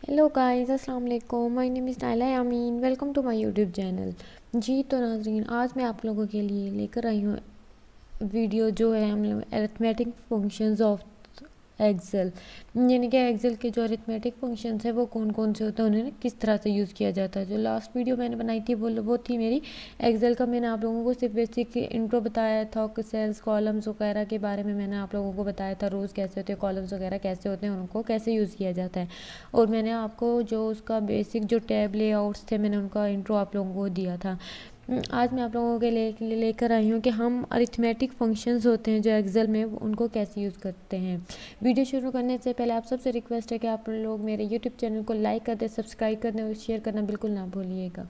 Hello guys, अस्सलाम वालेकुम। My name is Naila Yameen. Welcome to my YouTube channel. जी तो नाज़रीन, आज मैं आप लोगों के लिए लेकर आई हूँ वीडियो जो है हम लोग अरिथमेटिक फंक्शंस ऑफ एक्सेल, यानी कि एक्सेल के जो अरिथमेटिक फंक्शंस है वो कौन कौन से होते हैं, उन्हें किस तरह से यूज़ किया जाता है। जो लास्ट वीडियो मैंने बनाई थी वो थी मेरी एक्सेल का। मैंने आप लोगों को सिर्फ बेसिक इंट्रो बताया था कि सेल्स कॉलम्स वगैरह के बारे में मैंने आप लोगों को बताया था, रोज़ कैसे होते हैं, कॉलम्स वगैरह कैसे होते हैं, उनको कैसे यूज़ किया जाता है। और मैंने आपको जो उसका बेसिक जो टैब लेआउट्स थे मैंने उनका इंट्रो आप लोगों को दिया था। आज मैं आप लोगों के लेकर आई हूँ कि हम अरिथमेटिक फंक्शंस होते हैं जो एक्सेल में उनको कैसे यूज़ करते हैं। वीडियो शुरू करने से पहले आप सबसे रिक्वेस्ट है कि आप लोग मेरे यूट्यूब चैनल को लाइक कर दें, सब्सक्राइब कर दें और शेयर करना बिल्कुल ना भूलिएगा।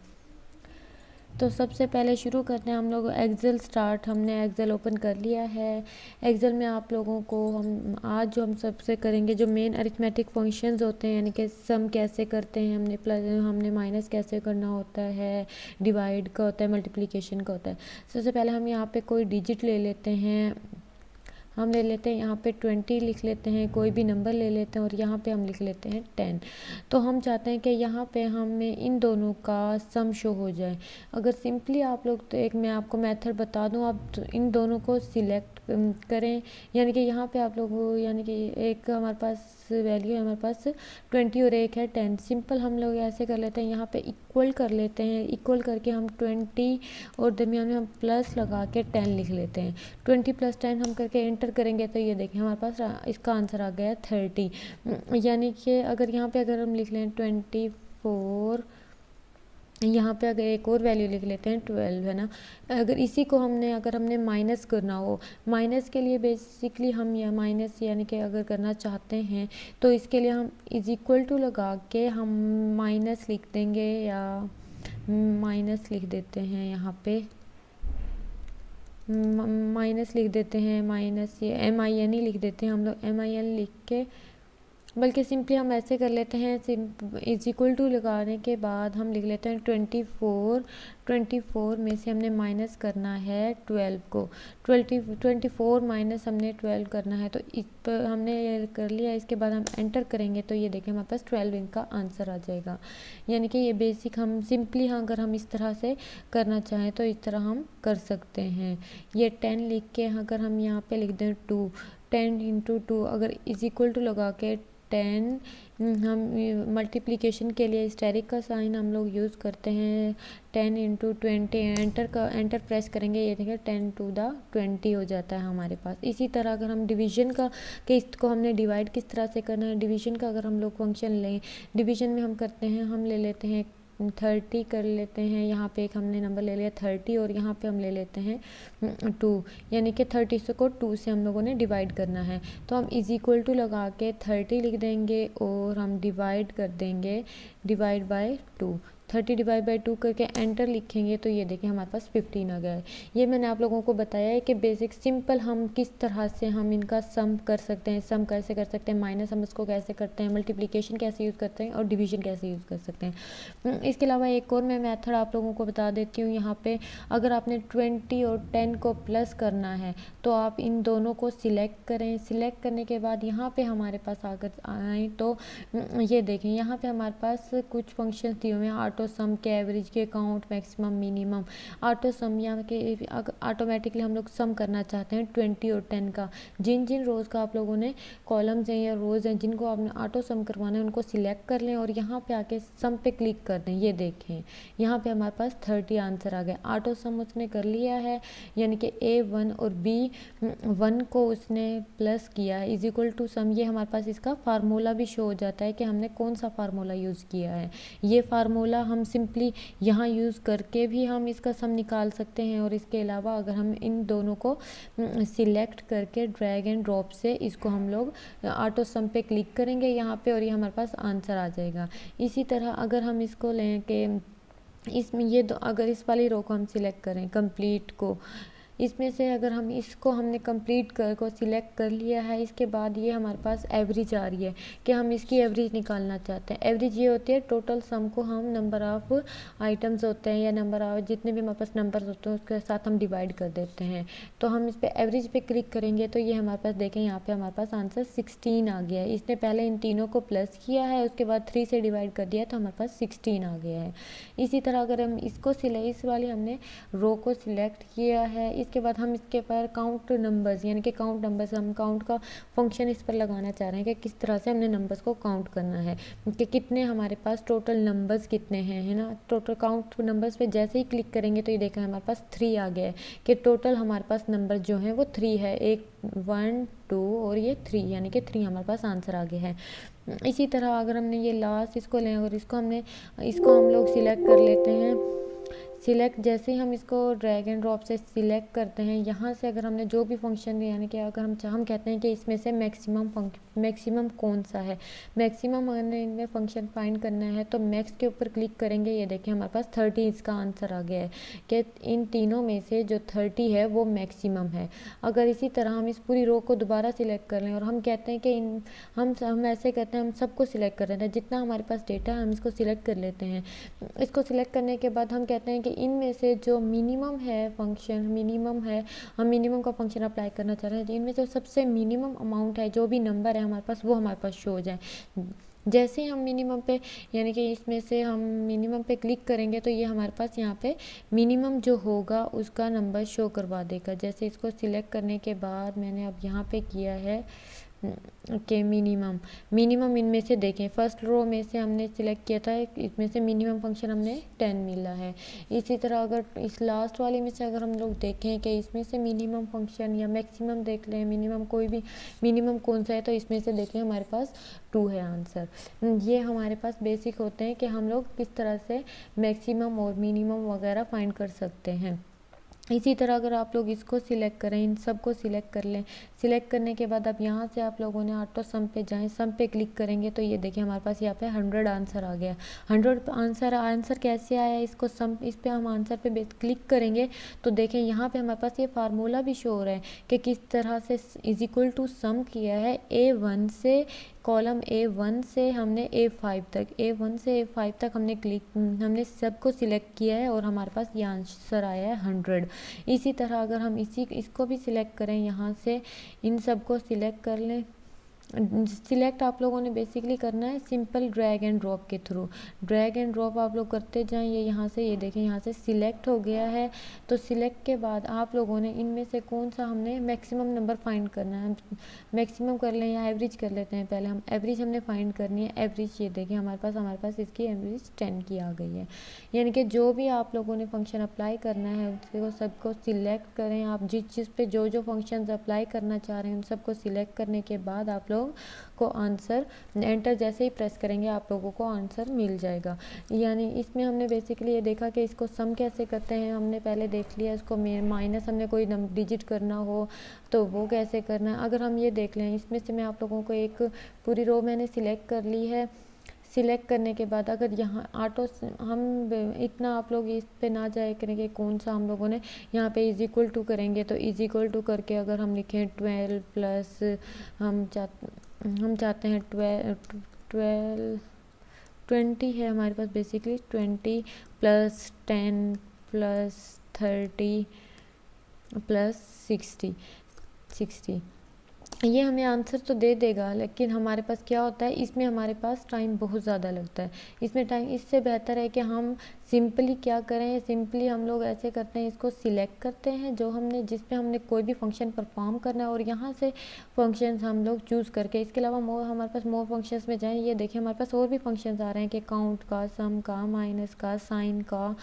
तो सबसे पहले शुरू करते हैं हम लोग एक्सेल स्टार्ट। हमने एक्सेल ओपन कर लिया है। एक्सेल में आप लोगों को आज जो हम सबसे करेंगे जो मेन अरिथमेटिक फंक्शंस होते हैं, यानी कि सम कैसे करते हैं, हमने प्लस हमने माइनस कैसे करना होता है, डिवाइड का होता है, मल्टीप्लिकेशन का होता है। सबसे पहले हम यहाँ पे कोई डिजिट ले लेते हैं। हम ले लेते हैं यहाँ पे 20 लिख लेते हैं, कोई भी नंबर ले लेते हैं और यहाँ पे हम लिख लेते हैं 10। तो हम चाहते हैं कि यहाँ पे हमें इन दोनों का सम शो हो जाए। अगर सिंपली आप लोग, तो एक मैं आपको मेथड बता दूँ, आप तो इन दोनों को सिलेक्ट करें, यानी कि यहाँ पे आप लोग यानी कि एक हमारे पास वैल्यू है, हमारे पास 20 और एक है 10। सिंपल हम लोग ऐसे कर लेते हैं, यहाँ पे इक्वल कर लेते हैं। इक्वल करके हम 20 और दरमियान में हम प्लस लगा के 10 लिख लेते हैं। 20 + 10 हम करके एंटर करेंगे तो ये देखें हमारे पास इसका आंसर आ गया 30। यानी कि अगर यहाँ पे अगर हम लिख लें 24, यहाँ पे अगर एक और वैल्यू लिख लेते हैं 12, है ना। अगर इसी को अगर हमने माइनस करना हो, माइनस के लिए बेसिकली हम या माइनस यानी कि अगर करना चाहते हैं तो इसके लिए हम इज इक्वल टू लगा के हम माइनस लिख देंगे, या माइनस लिख देते हैं, यहाँ पे माइनस लिख देते हैं, माइनस ये MIN ही लिख देते हैं हम लोग, MIN लिख के, बल्कि सिंपली हम ऐसे कर लेते हैं, इज इक्वल टू लगाने के बाद हम लिख लेते हैं 24 में से हमने माइनस करना है 12 को। 24 माइनस हमने 12 करना है, तो इस पर हमने ये कर लिया। इसके बाद हम एंटर करेंगे तो ये देखें हमारे पास 12 इनका आंसर आ जाएगा। यानी कि ये बेसिक हम सिंपली अगर हम इस तरह से करना चाहें तो इस तरह हम कर सकते हैं। ये 10 लिख के अगर हम यहाँ पे लिख दें 2, 10 × 2, अगर इज इक्वल टू लगा के 10, हम मल्टीप्लिकेशन के लिए स्टेरिक का साइन हम लोग यूज़ करते हैं। 10 × 20, एंटर प्रेस करेंगे, ये देखिए 10 × 20 हो जाता है हमारे पास। इसी तरह अगर हम डिवीजन का कि इसको हमने डिवाइड किस तरह से करना है, डिवीजन का अगर हम लोग फंक्शन लें, डिवीजन में हम करते हैं, हम ले लेते हैं 30 कर लेते हैं। यहाँ पे एक हमने नंबर ले लिया 30 और यहाँ पे हम ले लेते हैं 2, यानी कि 30 को 2 से हम लोगों ने डिवाइड करना है। तो हम इज इक्वल टू लगा के 30 लिख देंगे और हम डिवाइड कर देंगे, डिवाइड बाय 2। 30 डिवाइड बाई 2 करके एंटर लिखेंगे तो ये देखिए हमारे पास 15 आ गया है। ये मैंने आप लोगों को बताया है कि बेसिक सिंपल हम किस तरह से हम इनका सम कर सकते हैं, सम कैसे कर सकते हैं, माइनस हम इसको कैसे करते हैं, मल्टीप्लिकेशन कैसे यूज़ करते हैं और डिवीजन कैसे यूज़ कर सकते हैं। इसके अलावा एक और मैं मेथड आप लोगों को बता देती हूँ। यहाँ पे अगर आपने 20 और 10 को प्लस करना है तो आप इन दोनों को सिलेक्ट करें। सिलेक्ट करने के बाद यहाँ पे हमारे पास आकर आए तो ये देखें यहाँ पे हमारे पास कुछ फंक्शन दिए हुए हैं, ऑटो सम के, एवरेज के, काउंट, मैक्सिमम, मिनिमम। ऑटो सम यहाँ के ऑटोमेटिकली हम लोग सम करना चाहते हैं 20 और 10 का। जिन जिन रोज़ का आप लोगों ने कॉलम्स हैं या रोज़ हैं जिनको आपने ऑटो सम करवाना है उनको सिलेक्ट कर लें और यहाँ पे आके सम पे क्लिक कर दें। ये देखें यहाँ पे हमारे पास 30 आंसर आ गया। ऑटो सम उसने कर लिया है, यानी कि A1 और B1 को उसने प्लस किया है, इज इक्वल टू सम। ये हमारे पास इसका फार्मूला भी शो हो जाता है कि हमने कौन सा फार्मूला यूज़ किया है। ये फार्मूला हम सिंपली यहाँ यूज़ करके भी हम इसका सम निकाल सकते हैं, और इसके अलावा अगर हम इन दोनों को सिलेक्ट करके ड्रैग एंड ड्रॉप से इसको हम लोग ऑटो सम पे क्लिक करेंगे यहाँ पे और ये हमारे पास आंसर आ जाएगा। इसी तरह अगर हम इसको लें कि इसमें अगर इस वाली रो को हम सिलेक्ट करें कंप्लीट को, इसमें से अगर हम इसको हमने कंप्लीट कर को सिलेक्ट कर लिया है, इसके बाद ये हमारे पास एवरेज आ रही है कि हम इसकी एवरेज निकालना चाहते हैं। एवरेज ये होती है टोटल सम को हम नंबर ऑफ़ आइटम्स होते हैं या नंबर ऑफ जितने भी हमारे पास नंबर्स होते हैं उसके साथ हम डिवाइड कर देते हैं। तो हम इस पर एवरेज पे क्लिक करेंगे तो ये हमारे पास देखें यहाँ पे हमारे पास आंसर 16 आ गया है। इसने पहले इन तीनों को प्लस किया है, उसके बाद 3 से डिवाइड कर दिया तो हमारे पास 16 आ गया है। इसी तरह अगर हम इसको इस वाली हमने रो को सिलेक्ट किया है, इसके बाद हम इसके पर काउंट नंबर्स यानी कि काउंट नंबर्स हम काउंट का फंक्शन इस पर लगाना चाह रहे हैं कि किस तरह से हमने नंबर्स को काउंट करना है कि कितने हमारे पास टोटल नंबर्स कितने हैं, है ना। टोटल काउंट नंबर्स पे जैसे ही क्लिक करेंगे तो ये देखा हमारे पास 3 आ गया है कि टोटल हमारे पास नंबर जो हैं वो 3 है, 1 2 और ये 3 यानी कि 3 हमारे पास आंसर आ गया है। इसी तरह अगर हमने ये लास्ट इसको लें और इसको हम लोग सिलेक्ट कर लेते हैं। सिलेक्ट जैसे ही हम इसको ड्रैग एंड ड्रॉप से सिलेक्ट करते हैं, यहाँ से अगर हमने जो भी फंक्शन यानी कि अगर हम कहते हैं कि इसमें से मैक्सिमम कौन सा है, मैक्सिमम हमने इनमें फंक्शन फाइंड करना है तो मैक्स के ऊपर क्लिक करेंगे। ये देखिए हमारे पास 30 इसका आंसर आ गया है कि इन तीनों में से जो 30 है वो मैक्सिमम है। अगर इसी तरह हम इस पूरी रो को दोबारा सिलेक्ट कर लें और हम कहते हैं कि हम ऐसे कहते हैं, हम सबको सिलेक्ट कर रहे हैं, जितना हमारे पास डेटा है हम इसको सिलेक्ट कर लेते हैं। इसको सिलेक्ट करने के बाद हम कहते हैं कि इनमें से जो मिनिमम है फंक्शन मिनिमम है, हम मिनिमम का फंक्शन अप्लाई करना चाह रहे हैं, इनमें जो सबसे मिनिमम अमाउंट है जो भी नंबर है हमारे पास वो हमारे पास शो हो जाए। जैसे हम मिनिमम पे यानी कि इसमें से हम मिनिमम पे क्लिक करेंगे तो ये हमारे पास यहाँ पे मिनिमम जो होगा उसका नंबर शो करवा देगा। जैसे इसको सिलेक्ट करने के बाद मैंने अब यहाँ पे किया है कि मिनिमम इनमें से देखें, फर्स्ट रो में से हमने सिलेक्ट किया था, इसमें से मिनिमम फंक्शन हमने 10 मिला है। इसी तरह अगर इस लास्ट वाले में से अगर हम लोग देखें कि इसमें से मिनिमम फंक्शन या मैक्सिमम देख लें, मिनिमम कोई भी मिनिमम कौन सा है तो इसमें से देखें हमारे पास 2 है आंसर। ये हमारे पास बेसिक होते हैं कि हम लोग किस तरह से मैक्सिमम और मिनिमम वगैरह फाइंड कर सकते हैं। इसी तरह अगर आप लोग इसको सिलेक्ट करें, इन सब को सिलेक्ट कर लें, सिलेक्ट करने के बाद अब यहाँ से आप लोगों ने ऑटो सम पे जाएं, सम पे क्लिक करेंगे तो ये देखिए हमारे पास यहाँ पे 100 आंसर आ गया। 100 आंसर कैसे आया, इसको सम इस पे हम आंसर पे क्लिक करेंगे तो देखें यहाँ पे हमारे पास ये फार्मूला भी शो हो रहा है कि किस तरह से इज इक्वल टू सम किया है A1 से कॉलम A1 से हमने A5 तक, A1 से A5 तक हमने सबको सिलेक्ट किया है और हमारे पास ये आंसर आया है 100। इसी तरह अगर हम इसको भी सिलेक्ट करें, यहाँ से इन सबको सिलेक्ट कर लें। सिलेक्ट आप लोगों ने बेसिकली करना है सिंपल ड्रैग एंड ड्रॉप के थ्रू, ड्रैग एंड ड्रॉप आप लोग करते जाएं। ये यहाँ से ये देखें यहाँ से सिलेक्ट हो गया है। तो सिलेक्ट के बाद आप लोगों ने इनमें से कौन सा हमने मैक्सिमम नंबर फाइंड करना है, मैक्सिमम कर लें या एवरेज कर लेते हैं। पहले हम एवरेज हमने फाइंड करनी है। एवरेज ये देखें हमारे पास इसकी एवरेज 10 की आ गई है। यानी कि जो भी आप लोगों ने फंक्शन अप्लाई करना है उसको सबको सिलेक्ट करें। आप जिस चीज़ पे जो फंक्शन अप्लाई करना चाह रहे हैं उन सबको सिलेक्ट करने के बाद आप को आंसर एंटर जैसे ही प्रेस करेंगे आप लोगों को आंसर मिल जाएगा। यानी इसमें हमने बेसिकली ये देखा कि इसको सम कैसे करते हैं, हमने पहले देख लिया। इसको माइनस हमने कोई डिजिट करना हो तो वो कैसे करना है। अगर हम ये देख लें, इसमें से मैं आप लोगों को एक पूरी रो मैंने सिलेक्ट कर ली है। सिलेक्ट करने के बाद अगर यहाँ ऑटो हम इतना आप लोग इस पे ना जाए करेंगे कौन सा हम लोगों ने यहाँ पे इज इक्वल टू करेंगे तो इज इक्वल टू करके अगर हम लिखें 12 प्लस हम चाहते हैं 20 है हमारे पास बेसिकली 20 प्लस 10 प्लस 30 प्लस 60 ये हमें आंसर तो दे देगा, लेकिन हमारे पास क्या होता है इसमें हमारे पास टाइम बहुत ज़्यादा लगता है। इसमें टाइम इससे बेहतर है कि हम सिंपली क्या करें, सिंपली हम लोग ऐसे करते हैं, इसको सिलेक्ट करते हैं जो हमने जिस पे हमने कोई भी फंक्शन परफॉर्म करना है और यहाँ से फंक्शंस हम लोग चूज़ करके इसके अलावा हमारे पास मोर फंक्शंस में जाएं। ये देखिए हमारे पास और भी फंक्शंस आ रहे हैं कि काउंट का, सम का, माइनस का, साइन का।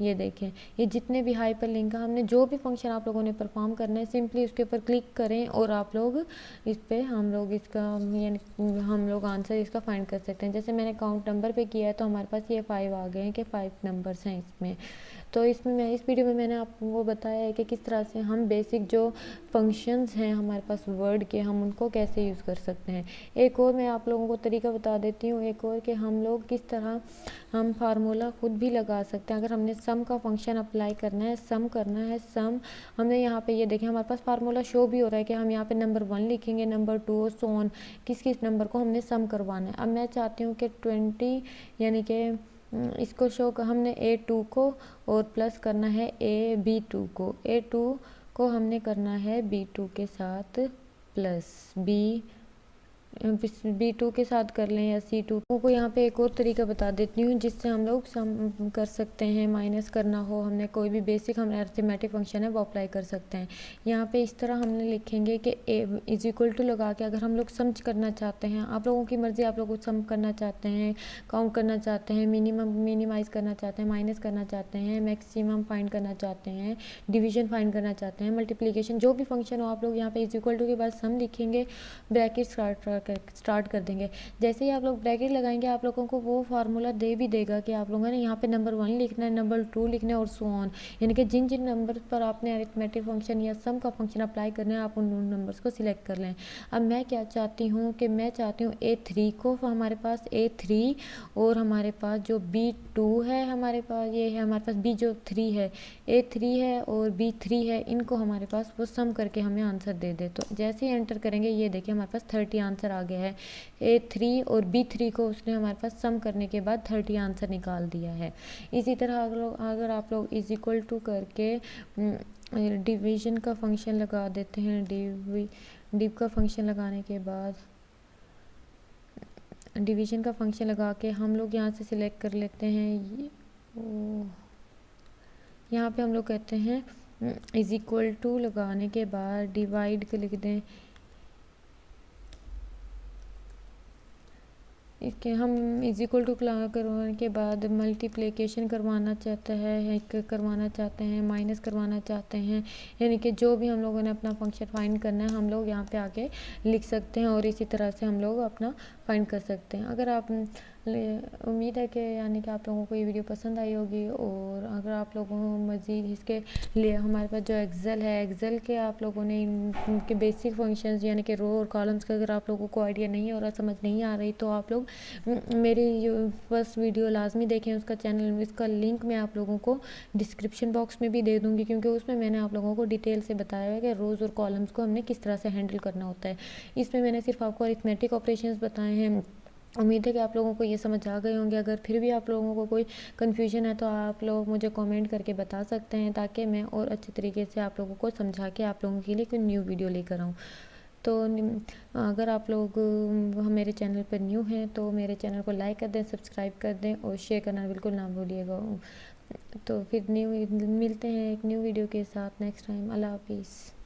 ये देखें ये जितने भी हाइपर लिंक का हमने जो भी फंक्शन आप लोगों ने परफॉर्म करना है सिंपली उसके ऊपर क्लिक करें और आप लोग इस पे हम लोग इसका यानी हम लोग आंसर इसका फाइंड कर सकते हैं। जैसे मैंने काउंट नंबर पे किया है तो हमारे पास ये 5 आ गए हैं कि 5 नंबर्स हैं इसमें। तो इसमें मैं इस वीडियो में मैंने आपको बताया है कि किस तरह से हम बेसिक जो फंक्शंस हैं हमारे पास वर्ड के, हम उनको कैसे यूज़ कर सकते हैं। एक और मैं आप लोगों को तरीका बता देती हूँ, एक और कि हम लोग किस तरह हम फार्मूला खुद भी लगा सकते हैं। अगर हमने सम का फंक्शन अप्लाई करना है, सम करना है, सम हमने यहाँ पे ये देखें हमारे पास फार्मूला शो भी हो रहा है कि हम यहाँ पे नंबर 1 लिखेंगे, नंबर 2 सो ऑन, किस किस नंबर को हमने सम करवाना है। अब मैं चाहती हूँ कि 20 यानी कि इसको शो हमने A2 को और प्लस करना है B2 को, A2 को हमने करना है B2 के साथ प्लस, B2 के साथ कर लें या C2 को। यहाँ पे एक और तरीका बता देती हूँ जिससे हम लोग सम कर सकते हैं, माइनस करना हो, हमने कोई भी बेसिक हम अरिथमेटिक फंक्शन है वो अप्लाई कर सकते हैं। यहाँ पे इस तरह हमने लिखेंगे कि A इज इक्वल टू लगा के अगर हम लोग सम करना चाहते हैं, आप लोगों की मर्ज़ी, आप लोग सम करना चाहते हैं, काउंट करना चाहते हैं, मिनिमाइज़ करना चाहते हैं, माइनस करना चाहते हैं, मैक्सिमम फाइंड करना चाहते हैं, डिवीजन फाइंड करना चाहते हैं, मल्टीप्लिकेशन, जो भी फंक्शन हो, आप लोग यहाँ पे इज इक्वल टू के बाद सम लिखेंगे, ब्रैकेट स्टार्ट कर देंगे। जैसे ही आप लोग ब्रैकेट लगाएंगे आप लोगों को वो फार्मूला दे भी देगा कि आप लोगों ने यहाँ पे नंबर 1 लिखना है, नंबर 2 लिखना है और सो ऑन, यानी कि जिन जिन नंबर पर आपने अरिथमेटिक फंक्शन या सम का फंक्शन अप्लाई करना है आप उन नंबर्स को सिलेक्ट कर लें। अब मैं क्या चाहती हूँ कि मैं चाहती हूँ A3 को, हमारे पास A3 और हमारे पास जो B2 है, हमारे पास ये है, हमारे पास B जो 3 है, A3 है और B3 है, इनको हमारे पास वो सम करके हमें आंसर दे दे। तो जैसे ही एंटर करेंगे ये देखिए हमारे पास 30 आंसर आ गया है। A3 और B3 को उसने हमारे पास सम करने के बाद 30 आंसर निकाल दिया है। इसी तरह अगर आप लोग इज इक्वल टू करके डिवीजन का फंक्शन लगा देते हैं, डिव का फंक्शन लगाने के बाद डिवीजन का फंक्शन लगा के हम लोग यहाँ से सिलेक्ट कर लेते हैं, यहाँ पे हम लोग कहते हैं इज इक्वल टू लगाने के बाद डिवाइड के लिख दें, इसके हम इज इक्वल टू करवाने के बाद मल्टीप्लिकेशन करवाना चाहता है, करवाना चाहते हैं, माइनस करवाना चाहते हैं, यानी कि जो भी हम लोगों ने अपना फंक्शन फाइंड करना है हम लोग यहाँ पे आके लिख सकते हैं और इसी तरह से हम लोग अपना फाइंड कर सकते हैं। अगर आप उम्मीद है कि यानी कि आप लोगों को ये वीडियो पसंद आई होगी, और अगर आप लोगों को मज़ीद इसके लिए हमारे पास जो एक्सेल है, एक्सेल के आप लोगों ने इनके बेसिक फंक्शंस यानी कि रो और कॉलम्स का अगर आप लोगों को आइडिया नहीं हो रहा, समझ नहीं आ रही, तो आप लोग मेरी जो फर्स्ट वीडियो लाजमी देखें, उसका चैनल, इसका लिंक मैं आप लोगों को डिस्क्रिप्शन बॉक्स में भी दे दूँगी, क्योंकि उसमें मैंने आप लोगों को डिटेल से बताया है कि रोज़ और कॉलम्स को हमने किस तरह से हैंडल करना होता है। इसमें मैंने सिर्फ आपको अरिथमेटिक ऑपरेशंस बताए हैं। उम्मीद है कि आप लोगों को ये समझ आ गए होंगे। अगर फिर भी आप लोगों को कोई कन्फ्यूजन है तो आप लोग मुझे कमेंट करके बता सकते हैं, ताकि मैं और अच्छे तरीके से आप लोगों को समझा के आप लोगों के लिए कोई न्यू वीडियो लेकर आऊँ। तो अगर आप लोग मेरे चैनल पर न्यू हैं तो मेरे चैनल को लाइक कर दें, सब्सक्राइब कर दें और शेयर करना बिल्कुल ना भूलिएगा। तो फिर मिलते हैं एक न्यू वीडियो के साथ नेक्स्ट टाइम। अल्लाह हाफिज़।